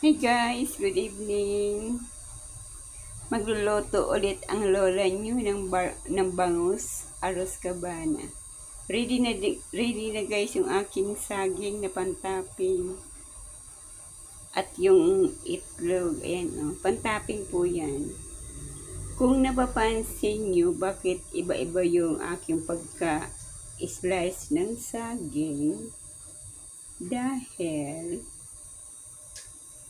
Hey guys, good evening. Magluluto ulit ang lola nyo ng bangus, aros kabana. Ready na guys yung aking saging na pantapping. At yung itlog, ayan pantapping po yan. Kung napapansin nyo, bakit iba-iba yung aking pagka-slice ng saging? Dahil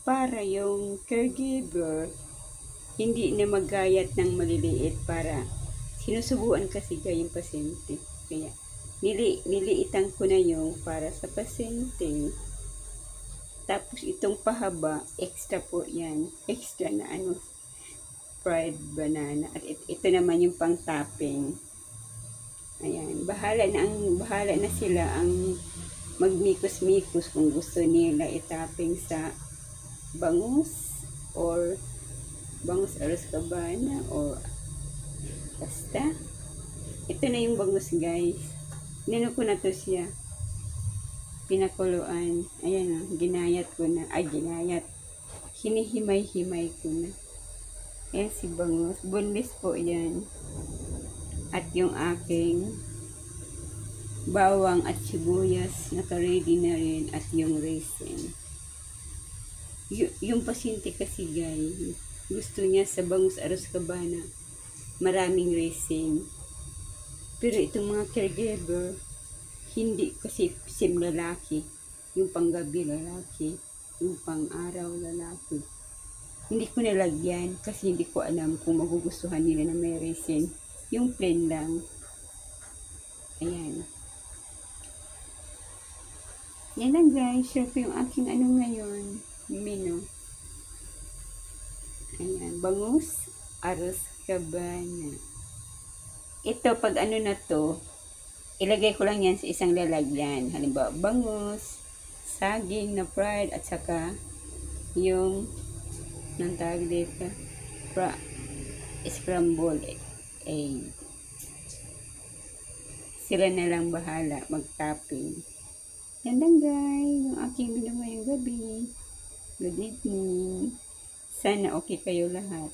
para yung caregiver hindi na magayat ng maliliit, para sinusubuan kasi yung pasyente. Kaya niliitan ko na yung para sa pasyente. Tapos itong pahaba, extra po yan. Extra na fried banana. At ito naman yung pang topping. Ayan, bahala na sila ang magmikos-mikos kung gusto nila itopping sa bangus or bangus aros kabana o basta. Ito na yung bangus guys. Nino ko na to siya. Pinakuluan. Ayan ginayat ko na. Ginayat. Hinihimay-himay ko na. Ayan si bangus. Boneless po yan. At yung aking bawang at sibuyas naka-ready na rin, at yung raisin. Yung pasyente kasi guys, gusto niya sa bangus aros kabana maraming raisin. Pero itong mga caregiver, hindi, kasi sim lalaki, yung panggabi lalaki, yung pang-araw lalaki. Hindi ko nalagyan kasi hindi ko alam kung magugustuhan nila na may raisin. Yung plain lang. Ayan. Yan lang guys, share ko yung aking ngayon, menu. Ayan, bangus aros kabana. Ito, pag na to, ilagay ko lang yan sa isang lalagyan. Halimbawa, bangus, saging na fried, at saka yung nang tawag dito, scrambled egg. Sila na lang bahala mag-topping. Yan lang guys, yung aking menu ngayong gabi. Good evening. Sana okay kayo lahat.